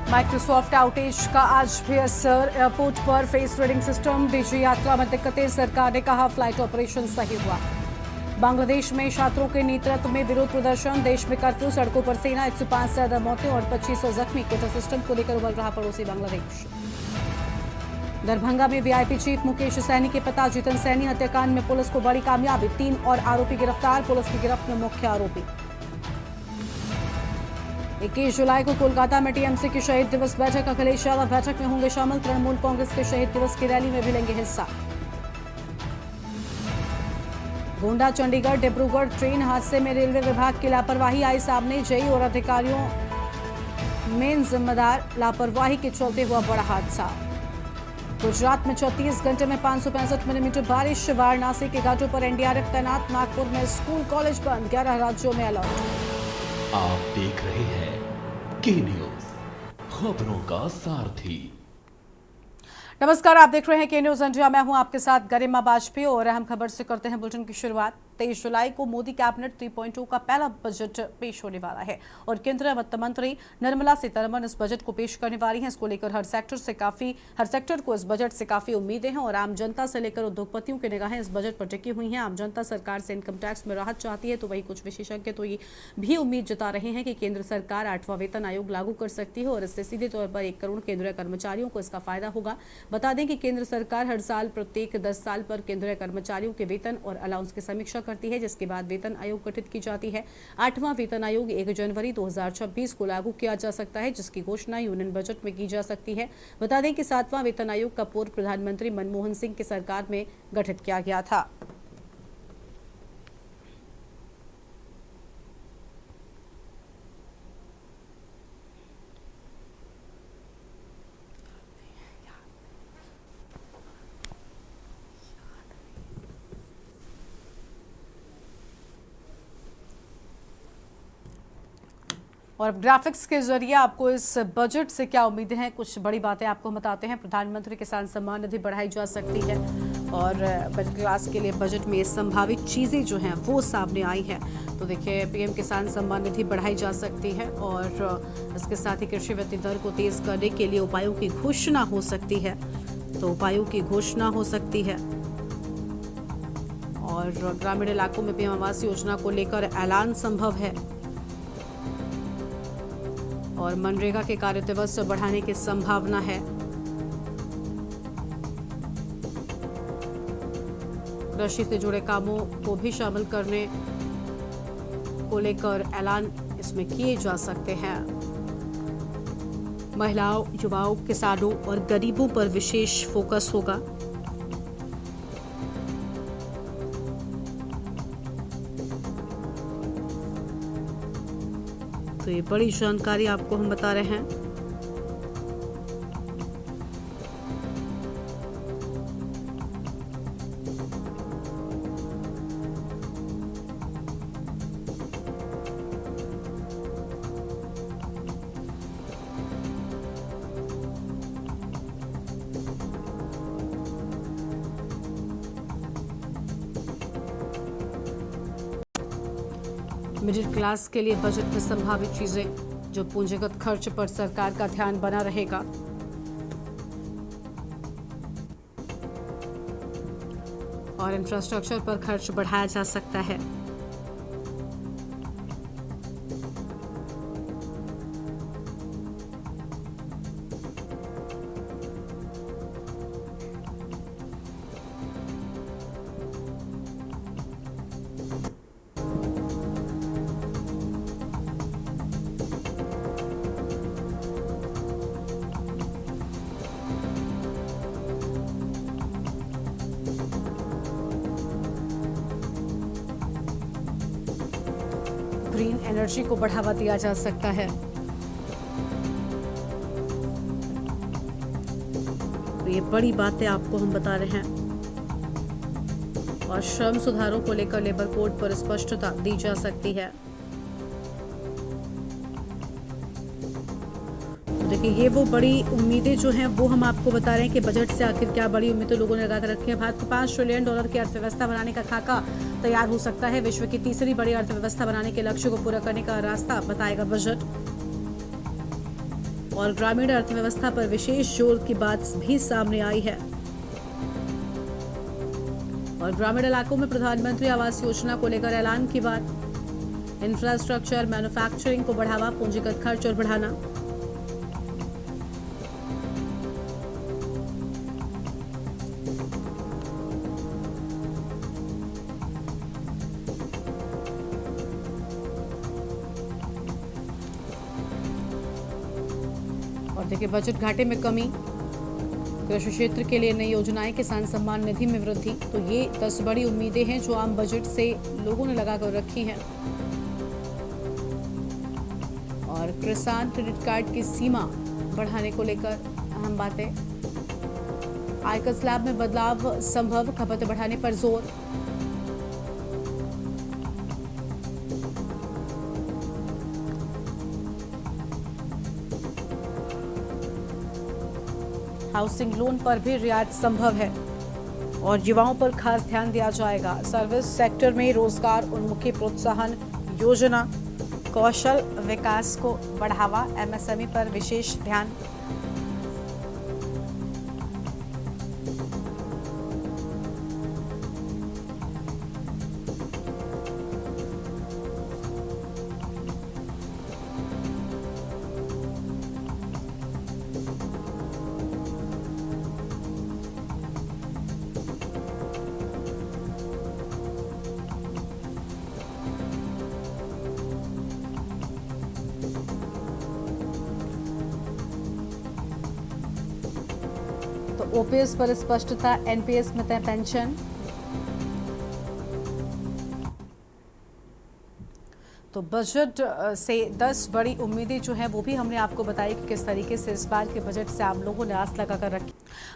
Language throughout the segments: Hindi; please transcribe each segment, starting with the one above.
माइक्रोसॉफ्ट आउटेज का आज भी असर, एयरपोर्ट पर फेस रीडिंग सिस्टम, बीजी यात्रा में दिक्कतें, सरकार ने कहा फ्लाइट ऑपरेशन सही हुआ। बांग्लादेश में छात्रों के नेतृत्व में विरोध प्रदर्शन, देश में कर्फ्यू, सड़कों पर सेना, 105 से ज्यादा मौतें और 2500 जख्मी, कोटा सिस्टम को लेकर उबल रहा पड़ोसी बांग्लादेश। दरभंगा में वीआईपी चीफ मुकेश सैनी के पिता जीतन सैनी हत्याकांड में पुलिस को बड़ी कामयाबी, 3 और आरोपी गिरफ्तार, पुलिस की गिरफ्त में मुख्य आरोपी। 21 जुलाई को कोलकाता में टीएमसी की शहीद दिवस बैठक, अखिलेश यादव बैठक में होंगे शामिल, तृणमूल कांग्रेस के शहीद दिवस की रैली में भी लेंगे हिस्सा। गोंडा चंडीगढ़ डिब्रूगढ़ ट्रेन हादसे में रेलवे विभाग की लापरवाही आई सामने, जेई और अधिकारियों मेन जिम्मेदार, लापरवाही के चलते हुआ बड़ा हादसा। गुजरात में 34 घंटे में 565 मिलीमीटर बारिश, वाराणसी के घाटों पर एनडीआरएफ तैनात, नागपुर में स्कूल कॉलेज बंद, 11 राज्यों में अलर्ट। आप देख रहे हैं के न्यूज, खबरों का सारथी। नमस्कार, आप देख रहे हैं के न्यूज इंडिया। मैं हूं आपके साथ गरिमा बाजपेयी और अहम खबर से करते हैं बुलेटिन की शुरुआत। 23 जुलाई को मोदी कैबिनेट 3.2 का पहला बजट पेश होने वाला है और केंद्रीय वित्त मंत्री निर्मला सीतारमण इस बजट को पेश करने वाली हैं। इसको लेकर हर सेक्टर को इस बजट से काफी उम्मीदें हैं और आम जनता से लेकर उद्योगपतियों की निगाहें इस बजट पर टिकी हुई हैं। आम जनता सरकार से इनकम टैक्स में राहत चाहती है, तो वही कुछ विशेषज्ञ तो ये भी उम्मीद जता रहे हैं कि केंद्र सरकार 8वां वेतन आयोग लागू कर सकती है और इससे सीधे तौर पर 1 करोड़ केंद्रीय कर्मचारियों को इसका फायदा होगा। बता दें कि केंद्र सरकार हर साल प्रत्येक 10 साल पर केंद्रीय कर्मचारियों के वेतन और अलाउंस की समीक्षा करती है, जिसके बाद वेतन आयोग गठित की जाती है। 8वां वेतन आयोग 1 जनवरी 2026 को लागू किया जा सकता है, जिसकी घोषणा यूनियन बजट में की जा सकती है। बता दें कि 7वां वेतन आयोग का पूर्व प्रधानमंत्री मनमोहन सिंह की सरकार में गठित किया गया था। और ग्राफिक्स के जरिए आपको इस बजट से क्या उम्मीदें हैं, कुछ बड़ी बातें आपको बताते हैं। प्रधानमंत्री किसान सम्मान निधि बढ़ाई जा सकती है और मिडिल क्लास के लिए बजट में संभावित चीज़ें जो हैं वो सामने आई हैं। तो देखिए, पीएम किसान सम्मान निधि बढ़ाई जा सकती है और इसके साथ ही कृषि वृद्धि दर को तेज करने के लिए उपायों की घोषणा हो सकती है। तो उपायों की घोषणा हो सकती है और ग्रामीण इलाकों में पीएम आवास योजना को लेकर ऐलान संभव है और मनरेगा के कार्य दिवस बढ़ाने की संभावना है। कृषि से जुड़े कामों को भी शामिल करने को लेकर ऐलान इसमें किए जा सकते हैं। महिलाओं, युवाओं, किसानों और गरीबों पर विशेष फोकस होगा। तो ये बड़ी जानकारी आपको हम बता रहे हैं। मिडिल क्लास के लिए बजट में संभावित चीजें, जो पूंजीगत खर्च पर सरकार का ध्यान बना रहेगा। और इंफ्रास्ट्रक्चर पर खर्च बढ़ाया जा सकता है। ग्रीन एनर्जी को बढ़ावा दिया जा सकता है। तो ये बड़ी बातें आपको हम बता रहे हैं और श्रम सुधारों को लेकर लेबर कोड पर स्पष्टता दी जा सकती है। तो देखिए, ये वो बड़ी उम्मीदें जो हैं वो हम आपको बता रहे हैं कि बजट से आखिर क्या बड़ी उम्मीदें लोगों ने लगा कर रखी है। भारत को $5 ट्रिलियन की अर्थव्यवस्था बनाने का खाका तैयार हो सकता है। विश्व की तीसरी बड़ी अर्थव्यवस्था बनाने के लक्ष्य को पूरा करने का रास्ता बताएगा बजट। और ग्रामीण अर्थव्यवस्था पर विशेष जोर की बात भी सामने आई है। और ग्रामीण इलाकों में प्रधानमंत्री आवास योजना को लेकर ऐलान की बात। इंफ्रास्ट्रक्चर, मैन्युफैक्चरिंग को बढ़ावा, पूंजीगत खर्च और बढ़ाना। और देखिए, बजट घाटे में कमी, कृषि क्षेत्र के लिए नई योजनाएं, किसान सम्मान निधि में वृद्धि। तो ये 10 बड़ी उम्मीदें हैं जो आम बजट से लोगों ने लगाकर रखी हैं। और किसान क्रेडिट कार्ड की सीमा बढ़ाने को लेकर अहम बातें। आयकर स्लैब में बदलाव संभव, खपत बढ़ाने पर जोर। हाउसिंग लोन पर भी रियायत संभव है और युवाओं पर खास ध्यान दिया जाएगा। सर्विस सेक्टर में रोजगार उन्मुखी प्रोत्साहन योजना, कौशल विकास को बढ़ावा, एमएसएमई पर विशेष ध्यान। तो ओपीएस पर स्पष्टता, एनपीएस में तय पेंशन। तो बजट से 10 बड़ी उम्मीदें जो हैं वो भी हमने आपको बताई कि किस तरीके से इस बार के बजट से आप लोगों ने आस लगाकर रखी।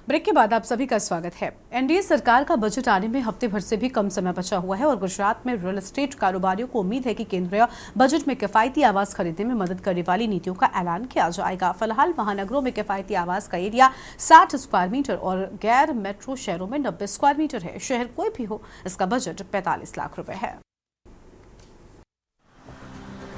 ब्रेक के बाद आप सभी का स्वागत है। एनडीए सरकार का बजट आने में हफ्ते भर से भी कम समय बचा हुआ है और गुजरात में रियल एस्टेट कारोबारियों को उम्मीद है कि केंद्रीय बजट में किफायती आवास खरीदने में मदद करने वाली नीतियों का ऐलान किया जाएगा। फिलहाल महानगरों में किफायती आवास का एरिया 60 स्क्वायर मीटर और गैर मेट्रो शहरों में 90 स्क्वायर मीटर है। शहर कोई भी हो, इसका बजट 45 लाख रुपए है।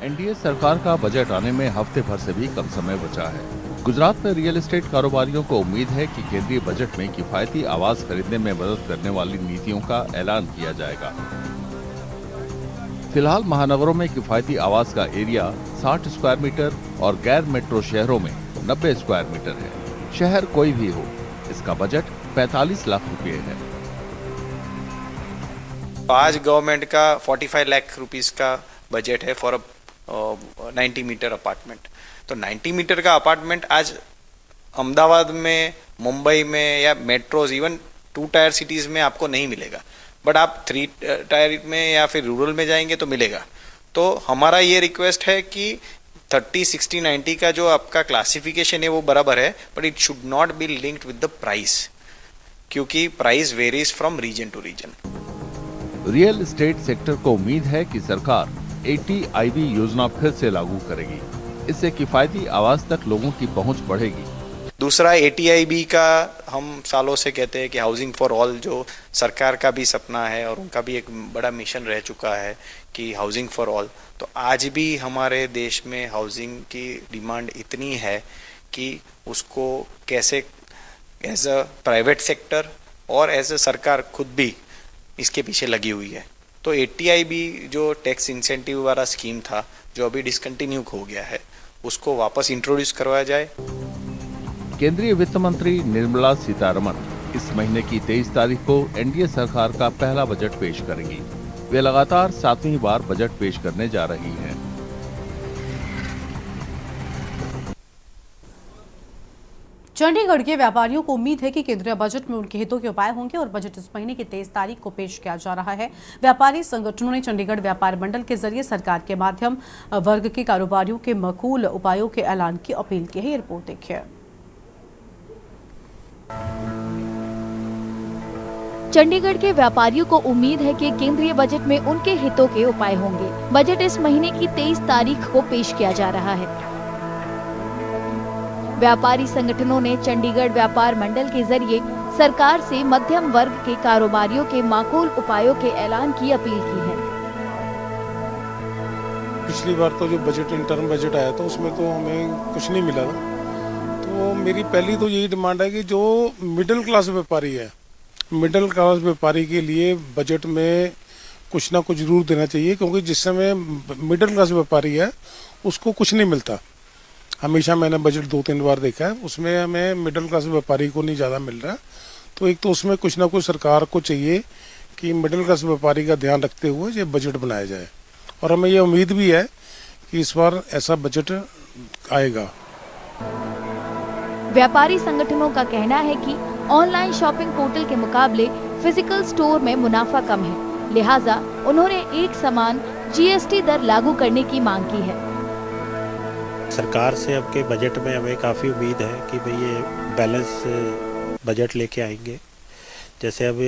एनडीए सरकार का बजट आने में हफ्ते भर से भी कम समय बचा है। गुजरात में रियल एस्टेट कारोबारियों को उम्मीद है कि केंद्रीय बजट में किफायती आवास खरीदने में मदद करने वाली नीतियों का ऐलान किया जाएगा। फिलहाल महानगरों में किफायती आवास का एरिया 60 स्क्वायर मीटर और गैर मेट्रो शहरों में 90 स्क्वायर मीटर है। शहर कोई भी हो, इसका बजट 45 लाख रुपए है। आज गवर्नमेंट का 45 लाख रुपीस का बजट है फॉर 90 मीटर अपार्टमेंट। तो 90 मीटर का अपार्टमेंट आज अहमदाबाद में, मुंबई में या मेट्रोज, इवन 2 टायर सिटीज़ में आपको नहीं मिलेगा, बट आप 3 टायर में या फिर रूरल में जाएंगे तो मिलेगा। तो हमारा ये रिक्वेस्ट है कि 30, 60, 90 का जो आपका क्लासिफिकेशन है वो बराबर है, but it should not be linked with the price, क्योंकि price varies from region to region. Real estate sector को उम्मीद है कि सरकार ATIB योजना फिर से लागू करेगी। इससे किफायती आवास तक लोगों की पहुंच बढ़ेगी। दूसरा, ATIB का हम सालों से कहते हैं कि हाउसिंग फॉर ऑल, जो सरकार का भी सपना है और उनका भी एक बड़ा मिशन रह चुका है कि हाउसिंग फॉर ऑल। तो आज भी हमारे देश में हाउसिंग की डिमांड इतनी है कि उसको कैसे एज अ प्राइवेट सेक्टर और एज अ सरकार खुद भी इसके पीछे लगी हुई है। तो ATIB जो टैक्स इंसेंटिव वाला स्कीम था, जो अभी डिसकंटिन्यू हो गया है, उसको वापस इंट्रोड्यूस करवाया जाए। केंद्रीय वित्त मंत्री निर्मला सीतारमण इस महीने की 23 तारीख को एनडीए सरकार का पहला बजट पेश करेंगी। वे लगातार 7वीं बार बजट पेश करने जा रही हैं। चंडीगढ़ के व्यापारियों को उम्मीद है कि केंद्रीय बजट में उनके हितों के उपाय होंगे और बजट इस महीने की 23 तारीख को पेश किया जा रहा है। व्यापारी संगठनों ने चंडीगढ़ व्यापार मंडल के जरिए सरकार के माध्यम वर्ग के कारोबारियों के माकूल उपायों के ऐलान की अपील की है। ये रिपोर्ट देखिए। चंडीगढ़ के व्यापारियों को उम्मीद है कि केंद्रीय बजट में उनके हितों के उपाय होंगे। बजट इस महीने की 23 तारीख को पेश किया जा रहा है। व्यापारी संगठनों ने चंडीगढ़ व्यापार मंडल के जरिए सरकार से मध्यम वर्ग के कारोबारियों के माकूल उपायों के ऐलान की अपील की है। पिछली बार तो जो बजट इंटर्म बजट आया था उसमें तो हमें कुछ नहीं मिला था, तो मेरी पहली तो यही डिमांड है कि जो मिडिल क्लास व्यापारी है, मिडिल क्लास व्यापारी के लिए बजट में कुछ ना कुछ जरूर देना चाहिए, क्योंकि जिस समय मिडिल क्लास व्यापारी है उसको कुछ नहीं मिलता। हमेशा मैंने बजट 2-3 बार देखा है, उसमें हमें मिडिल क्लास व्यापारी को नहीं ज़्यादा मिल रहा। तो एक तो उसमें कुछ ना कुछ सरकार को चाहिए कि मिडिल क्लास व्यापारी का ध्यान रखते हुए ये बजट बनाया जाए, और हमें ये उम्मीद भी है कि इस बार ऐसा बजट आएगा। व्यापारी संगठनों का कहना है कि ऑनलाइन शॉपिंग पोर्टल के मुकाबले फिजिकल स्टोर में मुनाफा कम है, लिहाजा उन्होंने एक समान जीएसटी दर लागू करने की मांग की है। सरकार से अब के बजट में हमें काफ़ी उम्मीद है कि भाई ये बैलेंस बजट लेके आएंगे। जैसे अब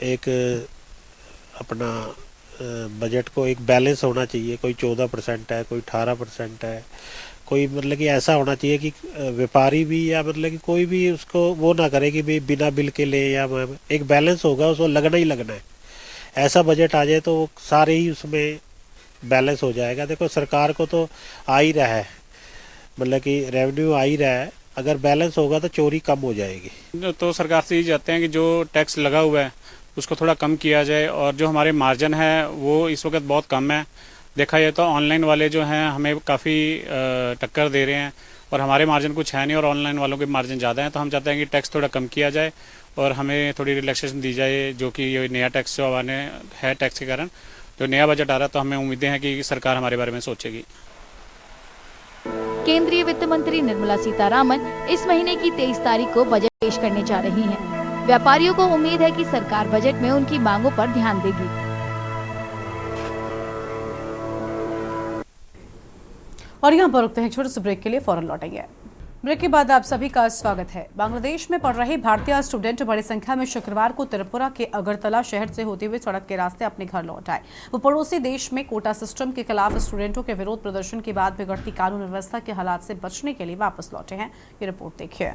एक अपना बजट को एक बैलेंस होना चाहिए, कोई 14% है, कोई 18% है, कोई मतलब कि ऐसा होना चाहिए कि व्यापारी भी या मतलब कि कोई भी उसको वो ना करे कि भाई बिना बिल के ले, या एक बैलेंस होगा, उसको लगना ही लगना है। ऐसा बजट आ जाए तो सारे ही उसमें बैलेंस हो जाएगा। देखो सरकार को तो आ ही रहा है, मतलब कि रेवेन्यू आ ही रहा है, अगर बैलेंस होगा तो चोरी कम हो जाएगी। तो सरकार से ये चाहते हैं कि जो टैक्स लगा हुआ है उसको थोड़ा कम किया जाए, और जो हमारे मार्जिन है वो इस वक्त बहुत कम है। देखा जाए तो ऑनलाइन वाले जो हैं हमें काफ़ी टक्कर दे रहे हैं, और हमारे मार्जिन कुछ है नहीं और ऑनलाइन वालों के मार्जिन ज़्यादा हैं। तो हम चाहते हैं कि टैक्स थोड़ा कम किया जाए और हमें थोड़ी रिलैक्सेशन दी जाए, जो कि ये नया टैक्स जो आने है, टैक्स के कारण जो नया बजट आ रहा है, तो हमें उम्मीदें हैं कि सरकार हमारे बारे में सोचेगी। केंद्रीय वित्त मंत्री निर्मला सीतारामन इस महीने की 23 तारीख को बजट पेश करने जा रही हैं। व्यापारियों को उम्मीद है कि सरकार बजट में उनकी मांगों पर ध्यान देगी। और यहाँ पर रुकते हैं छोटे से ब्रेक के लिए, फौरन लौटेंगे। ब्रेक के बाद आप सभी का स्वागत है। बांग्लादेश में पढ़ रहे भारतीय स्टूडेंट बड़ी संख्या में शुक्रवार को त्रिपुरा के अगरतला शहर से होते हुए सड़क के रास्ते अपने घर लौट आए। वो पड़ोसी देश में कोटा सिस्टम के खिलाफ स्टूडेंटों के विरोध प्रदर्शन के बाद बिगड़ती कानून व्यवस्था के हालात से बचने के लिए वापस लौटे हैं। ये रिपोर्ट देखिए।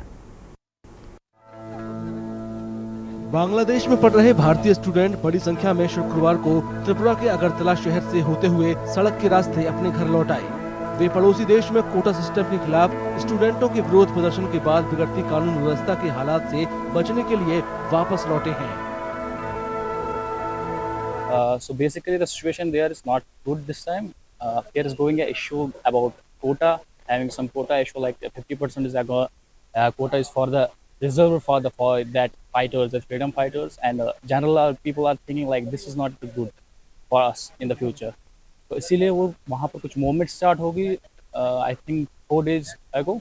बांग्लादेश में पढ़ रहे भारतीय स्टूडेंट बड़ी संख्या में शुक्रवार को त्रिपुरा के अगरतला शहर से होते हुए सड़क के रास्ते अपने घर लौट आए। वे पड़ोसी देश में कोटा सिस्टम के खिलाफ स्टूडेंटों के विरोध प्रदर्शन के बाद बिगड़ती कानून व्यवस्था के हालात से बचने के लिए वापस लौटे हैं। So basically the situation there is not good this time. There is going a issue about quota, having some quota issue like 50% is quota is for the reserved for that fighters, the freedom fighters, and general people are thinking like this is not good for us in the future. तो इसीलिए वो वहाँ पर कुछ मूवमेंट स्टार्ट होगी आई थिंक 4 days ago।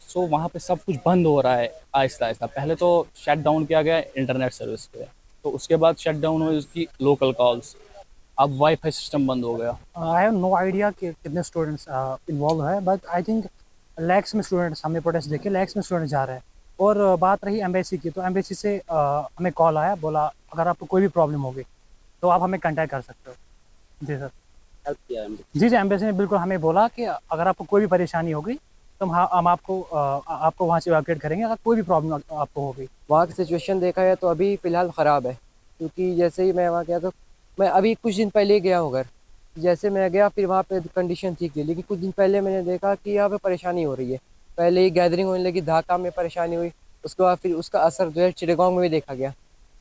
सो वहाँ पे सब कुछ बंद हो रहा है आहिस्ता आहिस्ता। पहले तो शट डाउन किया गया इंटरनेट सर्विस पे, तो उसके बाद शट डाउन हुई उसकी लोकल कॉल्स, अब वाईफाई सिस्टम बंद हो गया। आई हैव नो आइडिया कि कितने स्टूडेंट्स इन्वॉल्व है, बट आई थिंक लैक्स में स्टूडेंट्स, हमने प्रोटेस्ट देखे लैक्स में स्टूडेंट्स जा रहे हैं। और बात रही एम्बेसी की, तो एम्बेसी से हमें कॉल आया, बोला अगर आपको कोई भी प्रॉब्लम होगी तो आप हमें कांटेक्ट कर सकते हो। जी सर, हेल्प किया जी एम्बेसी ने बिल्कुल हमें बोला कि अगर आपको कोई भी परेशानी होगी तो हम आपको वहाँ से इवैक्यूएट करेंगे अगर कोई भी प्रॉब्लम आपको होगी। वहाँ की सिचुएशन देखा है तो अभी फ़िलहाल ख़राब है, क्योंकि जैसे ही मैं वहाँ गया तो मैं अभी कुछ दिन पहले गया हूँ घर, जैसे मैं गया फिर वहाँ पे कंडीशन ठीक है, लेकिन कुछ दिन पहले मैंने देखा कि यहाँ पे परेशानी हो रही है। पहले ही गैदरिंग होने लगी, ढाका में परेशानी हुई, उसके बाद फिर उसका असर जो है चिटागोंग में भी देखा गया।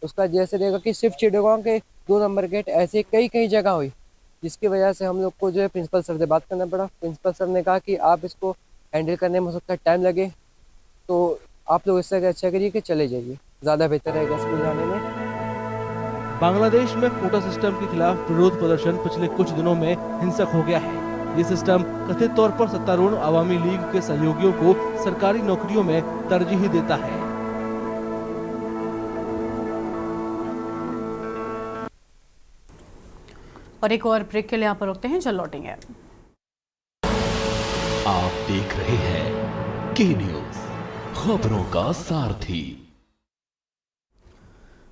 उसका जैसे देखा कि सिर्फ चिटागोंग के 2 नंबर गेट ऐसे कई जगह हुई, जिसकी वजह से हम लोग को जो है प्रिंसिपल सर से बात करना पड़ा। प्रिंसिपल सर ने कहा कि आप इसको हैंडल करने में हो सकता है टाइम लगे, तो आप लोग इससे अच्छा करिए कि चले जाइए, ज़्यादा बेहतर रहेगा स्कूल जाने में। बांग्लादेश में कोटा सिस्टम के खिलाफ विरोध प्रदर्शन पिछले कुछ दिनों में हिंसक हो गया है। ये सिस्टम कथित तौर पर सत्तारूढ़ अवामी लीग के सहयोगियों को सरकारी नौकरियों में तरजीह देता है। और एक और ब्रेक के लिए यहाँ पर रुकते हैं, चल लौटेंगे। आप देख रहे हैं के न्यूज, खबरों का सारथी।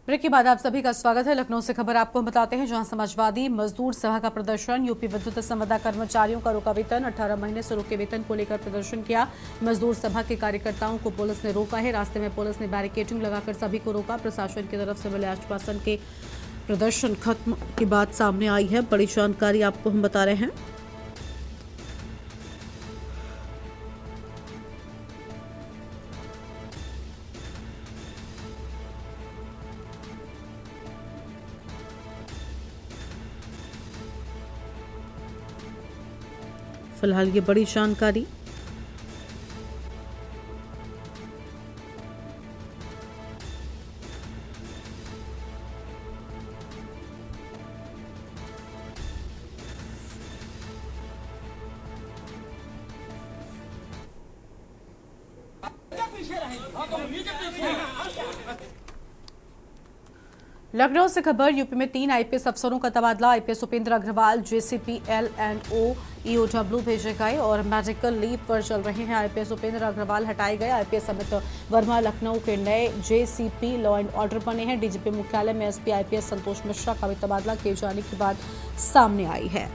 ब्रेक के बाद आप सभी का स्वागत है। लखनऊ से खबर आपको बताते हैं, जहां समाजवादी मजदूर सभा का प्रदर्शन। यूपी विद्युत संविदा कर्मचारियों का रुका वेतन, 18 महीने से रुके वेतन को लेकर प्रदर्शन किया। मजदूर सभा के कार्यकर्ताओं को पुलिस ने रोका है। रास्ते में पुलिस ने बैरिकेडिंग लगाकर सभी को रोका। प्रशासन की तरफ से मिले आश्वासन के प्रदर्शन खत्म की बात सामने आई है। बड़ी जानकारी आपको हम बता रहे हैं। फिलहाल ये बड़ी जानकारी। लखनऊ से खबर, यूपी में 3 आईपीएस अफसरों का तबादला। IPS Upendra Agrawal JCP LNO EOW भेजे गए और मेडिकल लीव पर चल रहे हैं। आईपीएस उपेंद्र अग्रवाल हटाए गए। आईपीएस अमित वर्मा लखनऊ के नए जेसीपी लॉ एंड ऑर्डर बने हैं। डीजीपी मुख्यालय में एसपी आईपीएस संतोष मिश्रा का भी तबादला किए जाने की बात सामने आई है।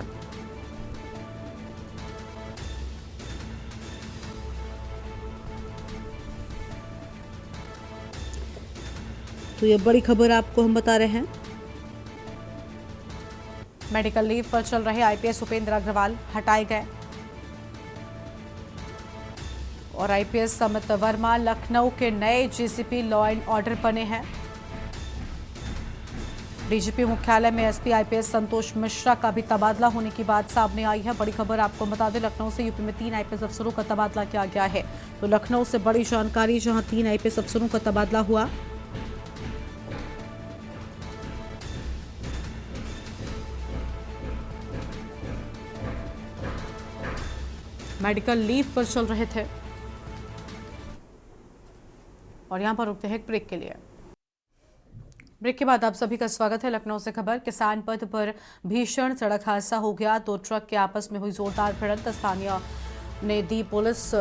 तो ये बड़ी खबर आपको हम बता रहे हैं। मेडिकल लीव पर चल रहे आईपीएस उपेंद्र अग्रवाल हटाए गए और आईपीएस अमित वर्मा लखनऊ के नए जेसीपी लॉ एंड ऑर्डर बने हैं। डीजीपी मुख्यालय में एसपी आईपीएस संतोष मिश्रा का भी तबादला होने की बात सामने आई है। बड़ी खबर आपको बता दें, लखनऊ से यूपी में 3 आईपीएस अफसरों का तबादला किया गया है। तो लखनऊ से बड़ी जानकारी, जहां 3 आईपीएस अफसरों का तबादला हुआ। मेडिकल लीव पर चल रहे थे। और यहां पर रुकते हैं एक ब्रेक के लिए। ब्रेक के बाद आप सभी का स्वागत है। लखनऊ से खबर, किसान पथ पर भीषण सड़क हादसा हो गया। 2 ट्रक के आपस में हुई जोरदार भिड़ंत। स्थानीय ने दी पुलिस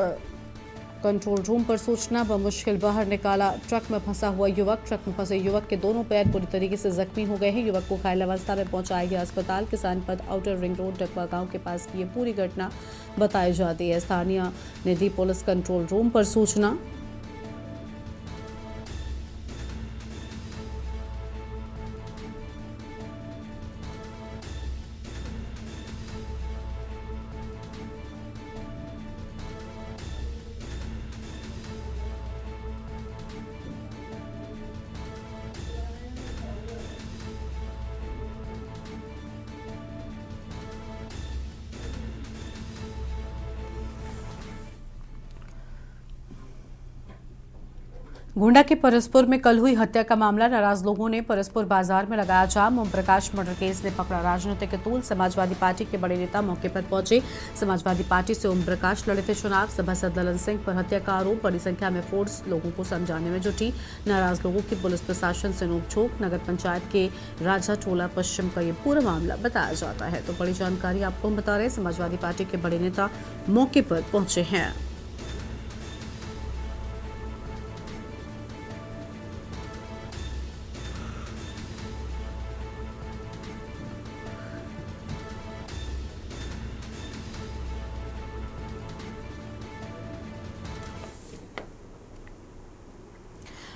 कंट्रोल रूम पर सूचना। बमुश्किल बाहर निकाला ट्रक में फंसा हुआ युवक। ट्रक में फंसे युवक के दोनों पैर पूरी तरीके से जख्मी हो गए हैं। युवक को घायल अवस्था में पहुंचाया गया अस्पताल। किसान पथ आउटर रिंग रोड डकवा गांव के पास की ये पूरी घटना बताई जाती है। स्थानीय ने दी पुलिस कंट्रोल रूम पर सूचना। गोंडा के परसपुर में कल हुई हत्या का मामला, नाराज लोगों ने परसपुर बाजार में लगाया जाम। ओम प्रकाश मर्डर केस ने पकड़ा राजनीतिक तूल। समाजवादी पार्टी के बड़े नेता मौके पर पहुंचे। समाजवादी पार्टी से ओम प्रकाश लड़े थे चुनाव। सभासद ललन सिंह पर हत्या का आरोप। बड़ी संख्या में फोर्स लोगों को समझाने में जुटी। नाराज लोगों की पुलिस प्रशासन से नोकझोंक। नगर पंचायत के राजा टोला पश्चिम का ये पूरा मामला बताया जाता है। तो बड़ी जानकारी आपको हम बता रहे हैं, समाजवादी पार्टी के बड़े नेता मौके पर पहुंचे हैं।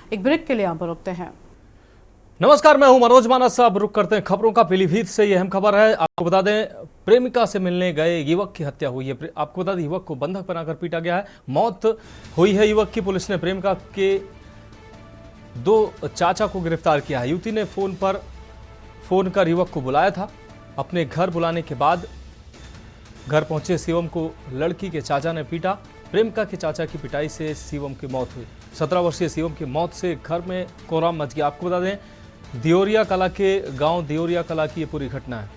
एक ब्रेक के लिए यहाँ पर रुकते हैं। नमस्कार, मैं हूं मनोज मानस। अब रुक करते हैं खबरों का। पीलीभीत से ये अहम खबर है। आपको बता दें, प्रेमिका से मिलने गए युवक की हत्या हुई है। आपको बता दें, युवक को बंधक बनाकर पीटा गया है। मौत हुई है युवक की। पुलिस ने प्रेमिका के 2 चाचा को गिरफ्तार किया है। युवती ने फोन कर युवक को बुलाया था। अपने घर बुलाने के बाद घर पहुंचे शिवम को लड़की के चाचा ने पीटा। प्रेमिका के चाचा की पिटाई से शिवम की मौत हुई। 17 वर्षीय शिवम की मौत से घर में कोहराम मच गया। आपको बता दें, दियोरिया कला के गांव दियोरिया कला की ये पूरी घटना है।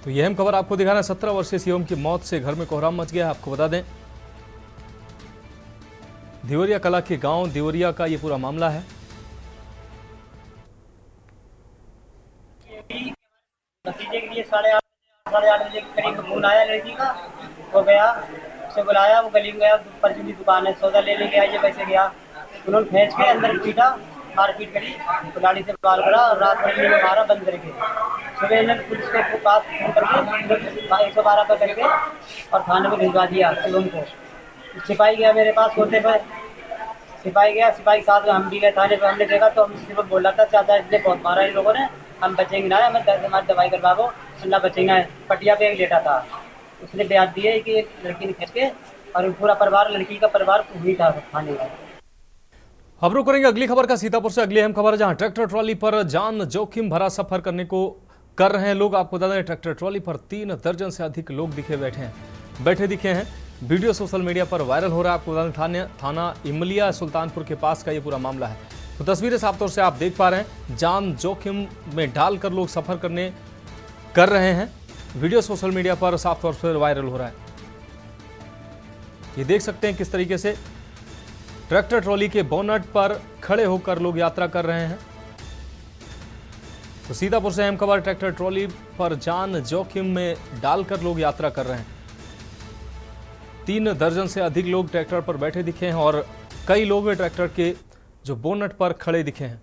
तो यह अहम खबर आपको दिखा रहे हैं। 17 वर्षीय शिवम की मौत से घर में कोहराम मच गया है। आपको बता दें, दियोरिया कला के गांव दियोरिया का ये पूरा मामला है। भतीजे के लिए 8:30 बजे के करीब फोन आया लड़की का। वो गया, उसे बुलाया, वो गली में गया, परचून की दुकान है, सौदा लेने गया। ये वैसे गया, उन्होंने खींच के अंदर पीटा, मारपीट करी, गाड़ी से बाल करा और रात भर में मारा बंद करके। सुबह इन्होंने पुलिस के पास फोन करके 112 पर करके और थाने में भिजवा दिया शिवम को। सिपाही गया मेरे पास होते पर, सिपाही गया, सिपाही के साथ हम भी गए थाने पर। हमने देखा तो हम सिर्फ बोल रहा था, चाचा इसने बहुत मारा इन लोगों ने, हम बचेंगे ना, हमें हमारी दवाई करवाओ, अल्लाह बचेंगे। पटिया पे एक लेटा था, उसने बयान दिए कि एक लड़की ने खींच के और पूरा परिवार, लड़की का परिवार वही था खाने का। अब रुक करेंगे अगली खबर का सीतापुर से। अगली अहम खबर है जहां ट्रैक्टर ट्रॉली पर जान जोखिम भरा सफर करने को कर रहे हैं लोग। आपको बता दें ट्रैक्टर ट्रॉली पर 3 दर्जन से अधिक लोग बैठे दिखे हैं। वीडियो सोशल मीडिया पर वायरल हो रहा है। आपको बता दें थाना इमलिया सुल्तानपुर के पास का ये पूरा मामला है। तो तस्वीरें साफ तौर से आप देख पा रहे हैं। जान जोखिम में डालकर लोग सफर कर रहे हैं। वीडियो सोशल मीडिया पर साफ तौर पर वायरल हो रहा है। ये देख सकते हैं किस तरीके से ट्रैक्टर ट्रॉली के बोनट पर खड़े होकर लोग यात्रा कर रहे हैं। तो सीतापुर से अहम खबर, ट्रैक्टर ट्रॉली पर जान जोखिम में डालकर लोग यात्रा कर रहे हैं। 3 दर्जन से अधिक लोग ट्रैक्टर पर बैठे दिखे हैं और कई लोग ट्रैक्टर के जो बोनट पर खड़े दिखे हैं।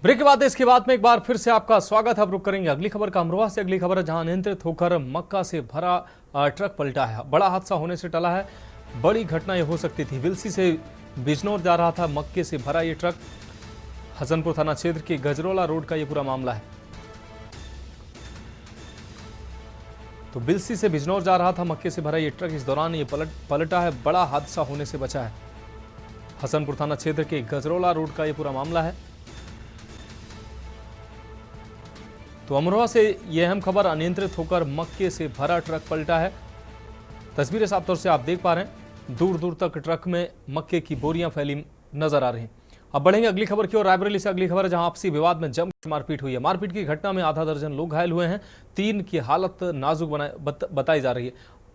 ब्रेक के बाद इसके बाद में एक बार फिर से आपका स्वागत है। अब रुक करेंगे अगली खबर का अमरोहा से। अगली खबर है जहां नियंत्रित होकर मक्का से भरा ट्रक पलटा है। बड़ा हादसा होने से टला है। बड़ी घटना ये हो सकती थी। विलसी से बिजनौर जा रहा था मक्के से भरा ये ट्रक। हसनपुर थाना क्षेत्र के गजरोला रोड का ये पूरा मामला है। तो बिलसी से बिजनौर जा रहा था मक्के से भरा ये ट्रक। इस दौरान ये पलटा है। बड़ा हादसा होने से बचा है। हसनपुर थाना क्षेत्र के गजरोला रोड का ये पूरा मामला है। तो अमरोहा से यह अहम खबर, अनियंत्रित होकर मक्के से भरा ट्रक पलटा है। तस्वीरें साफ तौर से आप देख पा रहे हैं। दूर दूर तक ट्रक में मक्के की बोरियां फैली नजर आ रही हैं। अब बढ़ेंगे अगली खबर की ओर। रायबरेली से अगली खबर है जहां आपसी विवाद में जमकर मारपीट हुई है। मारपीट की घटना में आधा दर्जन लोग घायल हुए हैं। 3 की हालत नाजुक बताई जा रही है।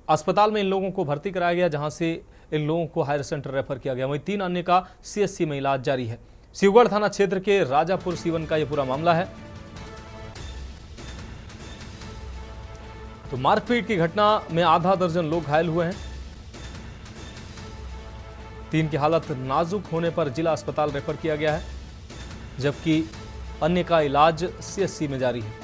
अस्पताल में इन लोगों को भर्ती कराया गया, जहां से इन लोगों को हायर सेंटर रेफर किया गया। वहीं 3 अन्य का CSC में इलाज जारी है। शिवगढ़ थाना क्षेत्र के राजापुर सीवन का यह पूरा मामला है। तो मारपीट की घटना में आधा दर्जन लोग घायल हुए हैं। 3 की हालत नाजुक होने पर जिला अस्पताल रेफर किया गया है, जबकि अन्य का इलाज CSC में जारी है।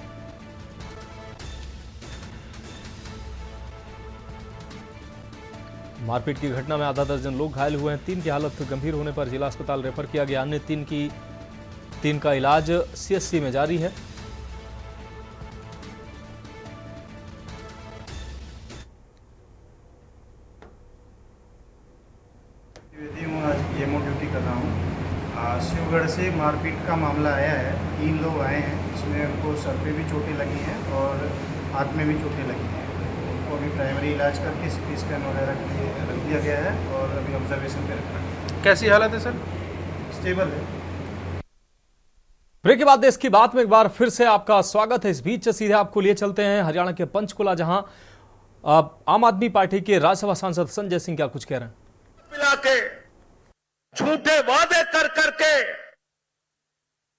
मारपीट की घटना में आधा दर्जन लोग घायल हुए हैं। 3 की हालत गंभीर होने पर जिला अस्पताल रेफर किया गया। अन्य 3 का इलाज CSC में जारी है। एमओ ड्यूटी कर रहा हूँ। शिवगढ़ से मारपीट का मामला आया है। 3 लोग आए हैं, इसमें उनको सर पे भी चोटें लगी हैं और हाथ में भी चोटें लगी हैं। उनको अभी प्राइमरी इलाज करके CT स्कैन वगैरह के लिए रख दिया गया है और अभी ऑब्जर्वेशन पे रखा है। कैसी हालत है सर? स्टेबल है। ब्रेक के बाद देश की बात में एक बार फिर से आपका स्वागत है। इस बीच सीधे आपको लिए चलते हैं हरियाणा के पंचकुला, जहां आम आदमी पार्टी के राज्यसभा सांसद संजय सिंह क्या कुछ कह रहे हैं। मिला के झूठे वादे कर करके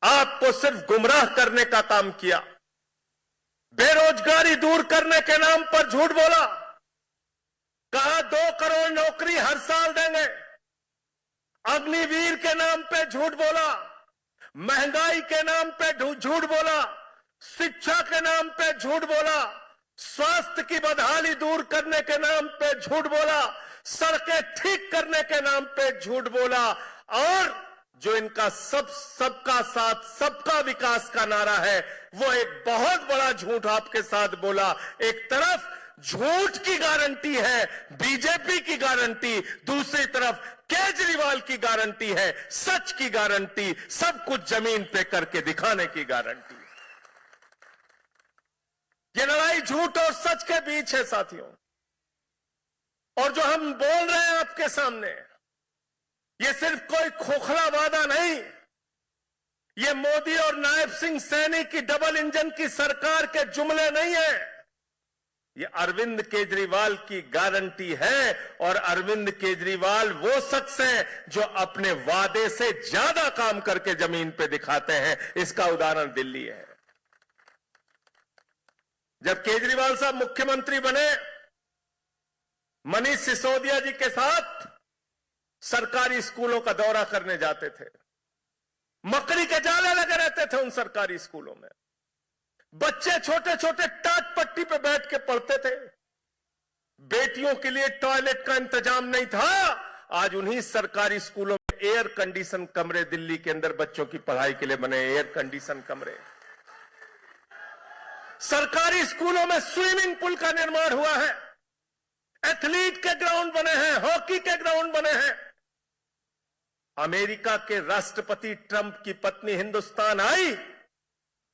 आपको सिर्फ गुमराह करने का काम किया। बेरोजगारी दूर करने के नाम पर झूठ बोला। कहा 2 करोड़ नौकरी हर साल देंगे। अग्निवीर के नाम पे झूठ बोला। महंगाई के नाम पे झूठ बोला। शिक्षा के नाम पे झूठ बोला। स्वास्थ्य की बदहाली दूर करने के नाम पे झूठ बोला। सड़कें ठीक करने के नाम पे झूठ बोला। और जो इनका सबका साथ सबका विकास का नारा है, वो एक बहुत बड़ा झूठ आपके साथ बोला। एक तरफ झूठ की गारंटी है बीजेपी की गारंटी, दूसरी तरफ केजरीवाल की गारंटी है सच की गारंटी, सब कुछ जमीन पे करके दिखाने की गारंटी। ये लड़ाई झूठ और सच के बीच है साथियों। और जो हम बोल रहे हैं आपके सामने, ये सिर्फ कोई खोखला वादा नहीं, ये मोदी और नायब सिंह सैनी की डबल इंजन की सरकार के जुमले नहीं है। ये अरविंद केजरीवाल की गारंटी है। और अरविंद केजरीवाल वो शख्स हैं जो अपने वादे से ज्यादा काम करके जमीन पे दिखाते हैं। इसका उदाहरण दिल्ली है। जब केजरीवाल साहब मुख्यमंत्री बने, मनीष सिसोदिया जी के साथ सरकारी स्कूलों का दौरा करने जाते थे। मकड़ी के जाले लगे रहते थे उन सरकारी स्कूलों में। बच्चे छोटे छोटे टाट पट्टी पे बैठ के पढ़ते थे। बेटियों के लिए टॉयलेट का इंतजाम नहीं था। आज उन्हीं सरकारी स्कूलों में एयर कंडीशन कमरे दिल्ली के अंदर बच्चों की पढ़ाई के लिए बने, एयर कंडीशन कमरे। सरकारी स्कूलों में स्विमिंग पूल का निर्माण हुआ है, एथलीट के ग्राउंड बने हैं, हॉकी के ग्राउंड बने हैं। अमेरिका के राष्ट्रपति ट्रंप की पत्नी हिंदुस्तान आई,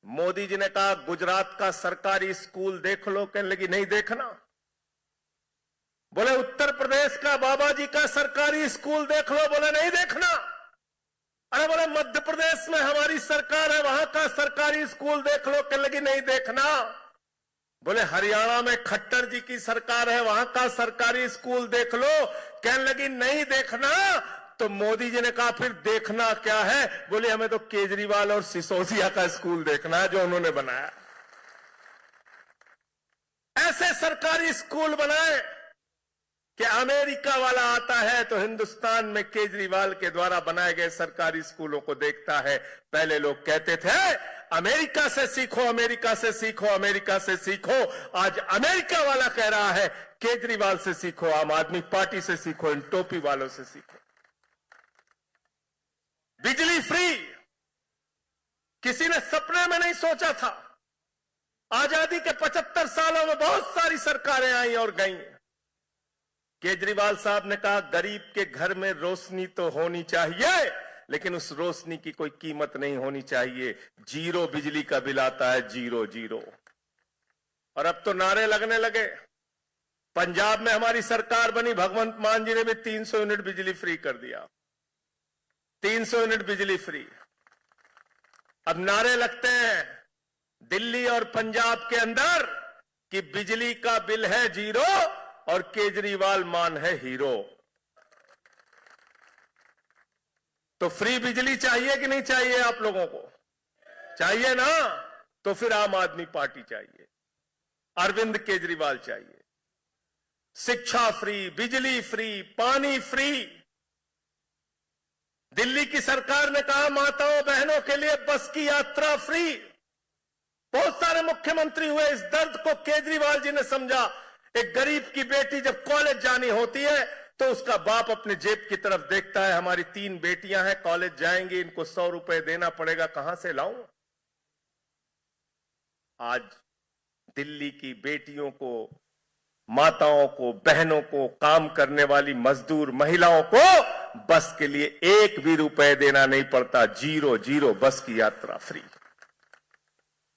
मोदी जी ने कहा गुजरात का सरकारी स्कूल देख लो, कहने लगी नहीं देखना। बोले उत्तर प्रदेश का बाबा जी का सरकारी स्कूल देख लो, बोले नहीं देखना। अरे बोले मध्य प्रदेश में हमारी सरकार है, वहां का सरकारी स्कूल देख लो, कहने लगी नहीं देखना। बोले हरियाणा में खट्टर जी की सरकार है, वहां का सरकारी स्कूल देख लो, कहने लगी नहीं देखना। तो मोदी जी ने कहा फिर देखना क्या है? बोले हमें तो केजरीवाल और सिसोदिया का स्कूल देखना है जो उन्होंने बनाया। ऐसे सरकारी स्कूल बनाए कि अमेरिका वाला आता है तो हिंदुस्तान में केजरीवाल के द्वारा बनाए गए सरकारी स्कूलों को देखता है। पहले लोग कहते थे अमेरिका से सीखो, अमेरिका से सीखो, अमेरिका से सीखो। आज अमेरिका वाला कह रहा है केजरीवाल से सीखो, आम आदमी पार्टी से सीखो, इन टोपी वालों से सीखो। बिजली फ्री किसी ने सपने में नहीं सोचा था। आजादी के 75 सालों में बहुत सारी सरकारें आई और गईं। केजरीवाल साहब ने कहा गरीब के घर में रोशनी तो होनी चाहिए, लेकिन उस रोशनी की कोई कीमत नहीं होनी चाहिए। जीरो बिजली का बिल आता है, जीरो जीरो। और अब तो नारे लगने लगे। पंजाब में हमारी सरकार बनी, भगवंत मान जी ने भी 300 यूनिट बिजली फ्री कर दिया, 300 यूनिट बिजली फ्री। अब नारे लगते हैं दिल्ली और पंजाब के अंदर कि बिजली का बिल है जीरो और केजरीवाल मान है हीरो। तो फ्री बिजली चाहिए कि नहीं चाहिए? आप लोगों को चाहिए ना? तो फिर आम आदमी पार्टी चाहिए, अरविंद केजरीवाल चाहिए। शिक्षा फ्री, बिजली फ्री, पानी फ्री। दिल्ली की सरकार ने कहा माताओं बहनों के लिए बस की यात्रा फ्री। बहुत सारे मुख्यमंत्री हुए, इस दर्द को केजरीवाल जी ने समझा। एक गरीब की बेटी जब कॉलेज जानी होती है तो उसका बाप अपने जेब की तरफ देखता है, हमारी 3 बेटियां हैं, कॉलेज जाएंगी, इनको 100 रुपए देना पड़ेगा, कहां से लाऊं? आज दिल्ली की बेटियों को, माताओं को, बहनों को, काम करने वाली मजदूर महिलाओं को बस के लिए 1 भी रुपए देना नहीं पड़ता। जीरो जीरो बस की यात्रा फ्री।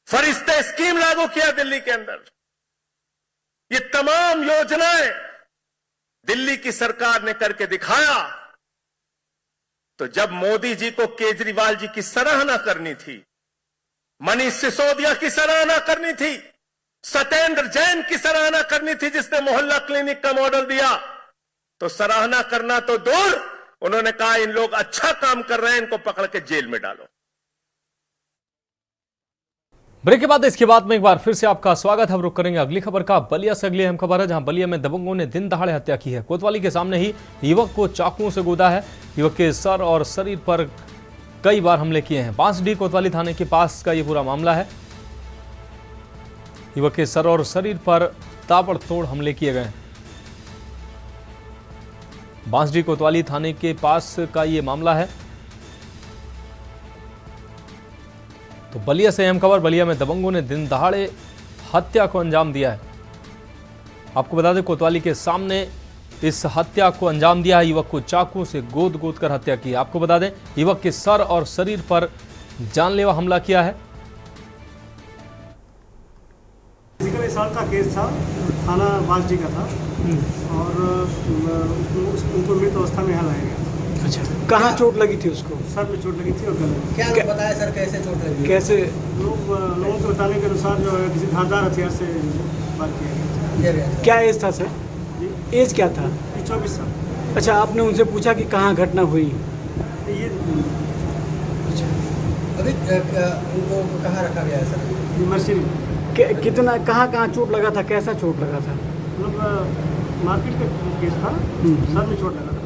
फरिश्ते स्कीम लागू किया दिल्ली के अंदर। ये तमाम योजनाएं दिल्ली की सरकार ने करके दिखाया। तो जब मोदी जी को केजरीवाल जी की सराहना करनी थी, मनीष सिसोदिया की सराहना करनी थी, सत्येंद्र जैन की सराहना करनी थी जिसने मोहल्ला क्लिनिक का मॉडल दिया, तो सराहना करना तो दूर, उन्होंने कहा इन लोग अच्छा काम कर रहे हैं, इनको पकड़ के जेल में डालो। ब्रेक के बाद इसके बाद में एक बार फिर से आपका स्वागत। हम रुक करेंगे अगली खबर का। बलिया से अगली अहम खबर है, जहां बलिया में दबंगों ने दिन दहाड़े हत्या की है। कोतवाली के सामने ही युवक को चाकुओं से गोदा है। युवक के सर और शरीर पर कई बार हमले किए हैं। बांसडीह कोतवाली थाने के पास का ये पूरा मामला है। युवक के सर और शरीर पर ताबड़तोड़ हमले किए गए हैं। बांसडीह कोतवाली थाने के पास का ये मामला है। तो बलिया से अहम खबर, बलिया में दबंगों ने दिन दहाड़े हत्या को अंजाम दिया है। आपको बता दें कोतवाली के सामने इस हत्या को अंजाम दिया है। युवक को चाकू से गोद गोद कर हत्या की। आपको बता दें युवक के सर और शरीर पर जानलेवा हमला किया है। फिजिकल असॉल्ट का केस था, थाना बांसडीह का था और उनको मृत अवस्था में यहाँ लाया गया। अच्छा, कहाँ चोट लगी थी उसको? सर में चोट लगी थी और गले में। क्या बताया सर कैसे चोट लगी? कैसे? लोगों के बताने के अनुसार जो है किसी धारदार हथियार से वार किया गया। क्या एज था सर? एज क्या था? 24 साल। अच्छा, आपने उनसे पूछा कि कहाँ घटना हुई? ये अच्छा, अभी उनको कहाँ रखा गया है सर? मर्सी। कितना कहाँ चोट लगा था? कैसा चोट लगा था? मतलब मारपीट का केस था, सर में चोट लगा था।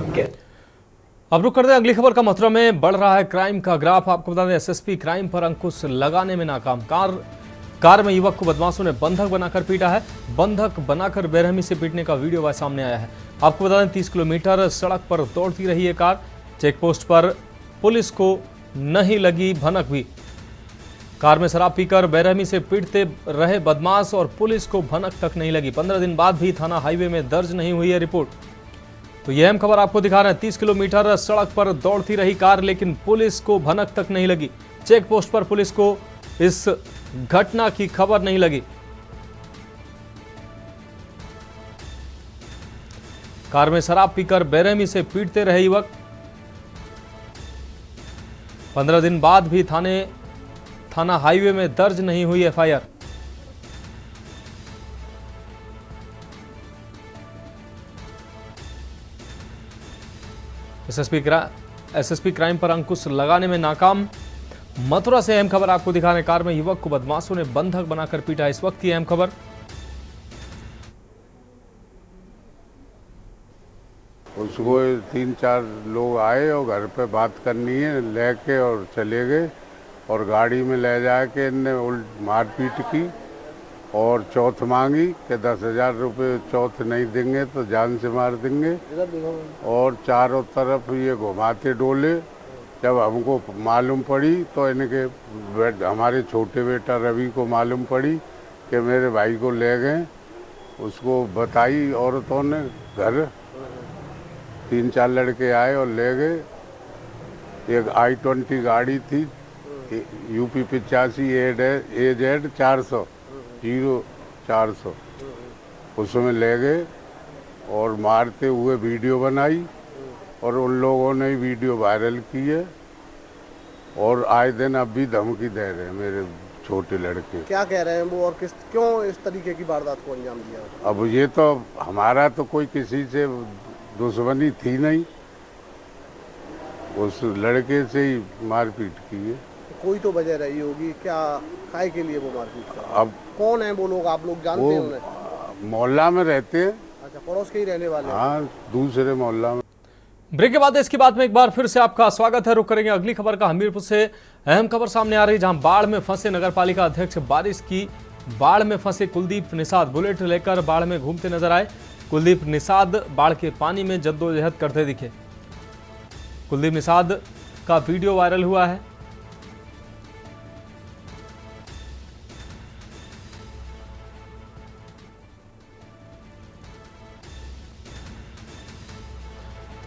अब रुक करते हैं अगली खबर का। मथुरा में बढ़ रहा है क्राइम का ग्राफ। आपको बता दें एसएसपी क्राइम पर अंकुश लगाने में नाकाम। कार में युवक को बदमाशों ने बंधक बनाकर पीटा है। बंधक बनाकर बेरहमी से पीटने का वीडियो सामने आया है। आपको बता दें 30 किलोमीटर सड़क पर दौड़ती रही ये कार। चेक पोस्ट पर पुलिस को नहीं लगी भनक भी। कार में शराब पीकर बेरहमी से पीटते रहे बदमाश और पुलिस को भनक तक नहीं लगी। 15 दिन बाद भी थाना हाईवे में दर्ज नहीं हुई है रिपोर्ट। तो यह अहम खबर आपको दिखा रहे हैं। 30 किलोमीटर सड़क पर दौड़ती रही कार, लेकिन पुलिस को भनक तक नहीं लगी। चेक पोस्ट पर पुलिस को इस घटना की खबर नहीं लगी। कार में शराब पीकर बेरहमी से पीटते रहे युवक। 15 दिन बाद भी थाना हाईवे में दर्ज नहीं हुई एफआईआर। एसएसपी क्राइम पर अंकुश लगाने में नाकाम। मथुरा से अहम खबर आपको दिखाने। कार में युवक को बदमाशों ने बंधक बनाकर पीटा। इस वक्त की अहम खबर। उसको 3-4 लोग आए और घर पे बात करनी है लेके और चले गए और गाड़ी में ले जाके इनने मारपीट की और चौथ मांगी कि 10,000 रुपये चौथ नहीं देंगे तो जान से मार देंगे। और चारों तरफ ये घुमाते डोले। जब हमको मालूम पड़ी तो इनके हमारे छोटे बेटा रवि को मालूम पड़ी कि मेरे भाई को ले गए। उसको बताई औरतों ने, घर 3-4 लड़के आए और ले गए। एक i20 गाड़ी थी यूपी 85 AZ 400 उसमें ले गए और मारते हुए वीडियो बनाई और उन लोगों ने वीडियो वायरल की है और आए दिन अब भी धमकी दे रहे हैं मेरे छोटे लड़के। क्या कह रहे हैं वो और क्यों इस तरीके की वारदात को अंजाम दिया? अब ये तो हमारा तो कोई किसी से दुश्मनी थी नहीं, उस लड़के से ही मारपीट की है। कोई तो वजह रही होगी, क्या काय के लिए वो मारपीट कर? अब कौन है वो लोग, आप लोग जानते हैं उन्हें? मोहल्ला में रहते हैं। अच्छा, पड़ोस के ही रहने वाले? हाँ, दूसरे मोहल्ला में। ब्रेक के बाद इसके बाद में एक बार फिर से आपका स्वागत है। रुक करेंगे अगली खबर का। हमीरपुर से अहम खबर सामने आ रही, जहां बाढ़ में फंसे नगरपालिका अध्यक्ष। बारिश की बाढ़ में फंसे कुलदीप निषाद बुलेट लेकर बाढ़ में घूमते नजर आए। कुलदीप निषाद बाढ़ के पानी में जद्दोजहद करते दिखे। कुलदीप निषाद का वीडियो वायरल हुआ है।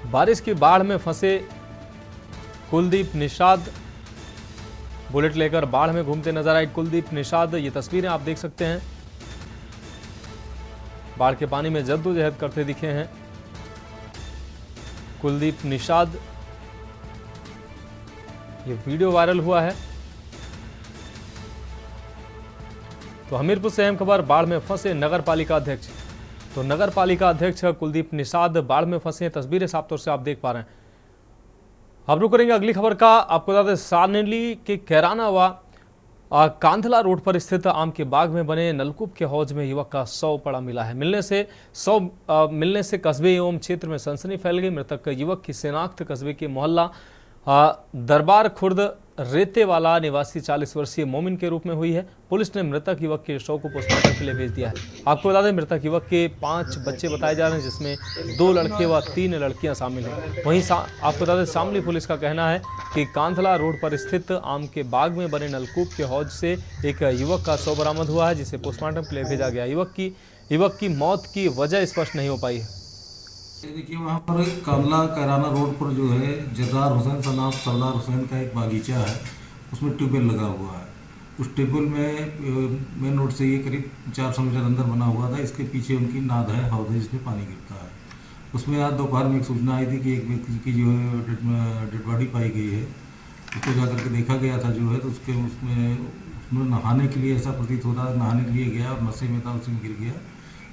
बारिश की बाढ़ में फंसे कुलदीप निषाद बुलेट लेकर बाढ़ में घूमते नजर आए। कुलदीप निषाद, ये तस्वीरें आप देख सकते हैं, बाढ़ के पानी में जद्दोजहद करते दिखे हैं कुलदीप निषाद। ये वीडियो वायरल हुआ है। तो हमीरपुर से अहम खबर, बाढ़ में फंसे नगर पालिका अध्यक्ष। तो नगर पालिका अध्यक्ष कुलदीप निषाद बाढ़ में फंसे, तस्वीरें साफ तौर से आप देख पा रहे हैं। अब रुक करेंगे अगली खबर का। आपको बता दें, सानेली के कैराना व कांधला रोड पर स्थित आम के बाग में बने नलकूप के हौज में युवक का शव पड़ा मिला है। मिलने से कस्बे एवं क्षेत्र में सनसनी फैल गई। मृतक युवक की शिनाख्त कस्बे के मोहल्ला दरबार खुर्द रेतेवाला निवासी 40 वर्षीय मोमिन के रूप में हुई है। पुलिस ने मृतक युवक के शव को पोस्टमार्टम के लिए भेज दिया है। आपको बता दें, मृतक युवक के 5 बच्चे बताए जा रहे हैं, जिसमें 2 लड़के व 3 लड़कियां शामिल हैं। वहीं आपको बता दें, शामली पुलिस का कहना है कि कांधला रोड पर स्थित आम के बाग में बने नलकूप के हौज से एक युवक का शव बरामद हुआ है, जिसे पोस्टमार्टम के लिए भेजा गया। युवक की मौत की वजह स्पष्ट नहीं हो पाई है। देखिए, वहाँ पर कांधला कैराना रोड पर जो है जरदार हुसैन सनाब सरदार हुसैन का एक बागीचा है, उसमें ट्यूबवेल लगा हुआ है। उस ट्यूबवेल में मेन रोड से ये करीब 400 मीटर अंदर बना हुआ था। इसके पीछे उनकी नाद है, हौद है, जिसमें पानी गिरता है। उसमें आज दोपहर में एक सूचना आई थी कि एक व्यक्ति की जो है डेड बॉडी पाई गई है। उसको जाकर के देखा गया था जो है, तो उसमें नहाने के लिए, ऐसा प्रतीत हो रहा है, नहाने के लिए गया और नशे में था, उसी में गिर गया।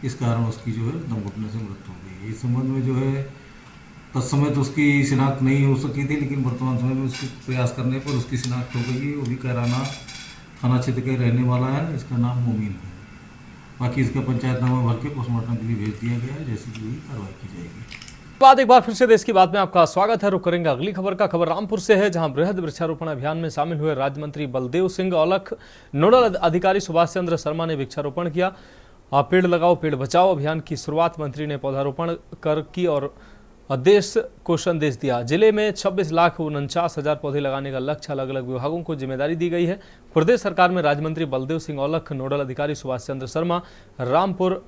इस कारण उसकी जो है दम घुटने से मृत्यु हो गई। इस संबंध में जो है तत्समय तो उसकी शिनाख्त नहीं हो सकी थी, लेकिन वर्तमान समय में उसके प्रयास करने पर उसकी शिनाख्त हो गई है। वो भी कैराना थाना क्षेत्र के रहने वाला है। इसका नाम मोमिन है। बाकी इसका पंचायतनामा भर के पोस्टमार्टम के लिए भेज दिया गया है, जैसी भी कार्रवाई की जाएगी। बाद एक बार फिर से देश की बात में आपका स्वागत है। रुक करेंगे अगली खबर का। खबर रामपुर से है, जहां बृहद वृक्षारोपण अभियान में शामिल हुए राज्य मंत्री बलदेव सिंह औलख, नोडल अधिकारी सुभाष चंद्र शर्मा ने वृक्षारोपण किया। पेड़ लगाओ पेड़ बचाओ अभियान की शुरुआत मंत्री ने पौधारोपण कर की और देश को संदेश दिया। जिले में 26,49,000 पौधे लगाने का लक्ष्य, अलग अलग विभागों को जिम्मेदारी दी गई है। प्रदेश सरकार में राज्य मंत्री बलदेव सिंह औलख, नोडल अधिकारी सुभाष चंद्र शर्मा, रामपुर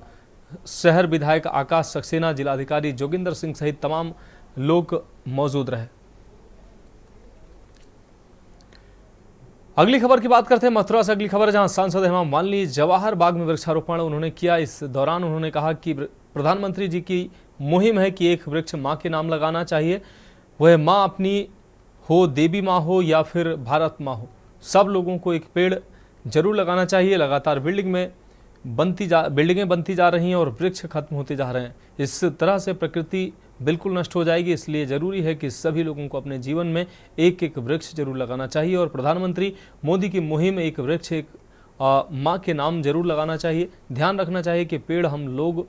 शहर विधायक आकाश सक्सेना, जिलाधिकारी जोगिंदर सिंह सहित तमाम लोग मौजूद रहे। अगली खबर की बात करते हैं मथुरा से। अगली खबर जहां सांसद हेमा मालिनी जवाहर बाग में वृक्षारोपण उन्होंने किया। इस दौरान उन्होंने कहा कि प्रधानमंत्री जी की मुहिम है कि एक वृक्ष मां के नाम लगाना चाहिए। वह मां अपनी हो, देवी मां हो या फिर भारत मां हो, सब लोगों को एक पेड़ जरूर लगाना चाहिए। लगातार बिल्डिंगें बनती जा रही हैं और वृक्ष खत्म होते जा रहे हैं। इस तरह से प्रकृति बिल्कुल नष्ट हो जाएगी, इसलिए ज़रूरी है कि सभी लोगों को अपने जीवन में एक एक वृक्ष जरूर लगाना चाहिए। और प्रधानमंत्री मोदी की मुहिम एक वृक्ष एक माँ के नाम जरूर लगाना चाहिए। ध्यान रखना चाहिए कि पेड़ हम लोग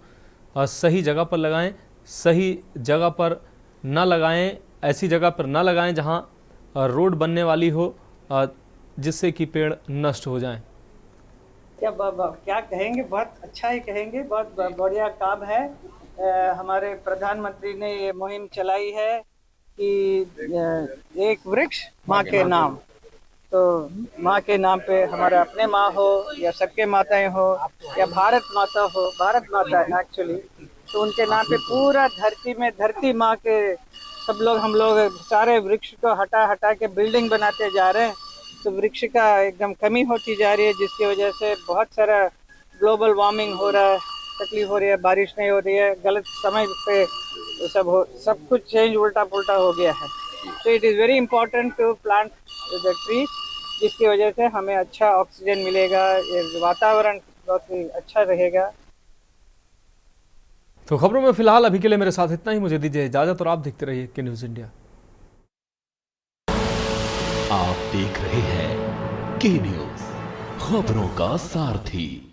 सही जगह पर लगाएं, सही जगह पर ना लगाएं, ऐसी जगह पर ना लगाएं जहां रोड बनने वाली हो, जिससे कि पेड़ नष्ट हो जाएं। क्या कहेंगे, बहुत अच्छा ही कहेंगे। बहुत बढ़िया काम है। हमारे प्रधानमंत्री ने ये मुहिम चलाई है कि एक वृक्ष माँ के नाम। तो माँ के नाम पे हमारे अपने माँ हो या सबके माताएं हो या भारत माता हो, भारत माता एक्चुअली, तो उनके नाम पे पूरा धरती में धरती माँ के सब लोग हम लोग सारे वृक्ष को हटा हटा के बिल्डिंग बनाते जा रहे हैं। तो वृक्ष का एकदम कमी होती जा रही है, जिसकी वजह से बहुत सारा ग्लोबल वार्मिंग हो रहा है, तकलीफ हो रही है, बारिश नहीं हो रही है, गलत समय पे सब कुछ चेंज उल्टा पुल्टा हो गया है। तो it is very important to plant the tree, जिसकी वजह से हमें अच्छा ऑक्सीजन मिलेगा, ये वातावरण बहुत ही अच्छा रहेगा। तो खबरों में फिलहाल अभी के लिए मेरे साथ इतना ही। मुझे दीजिए इजाजत और आप देखते रहिए के न्यूज़ इंडिया। आप देख रहे हैं के न्यूज़, खबरों का सारथी।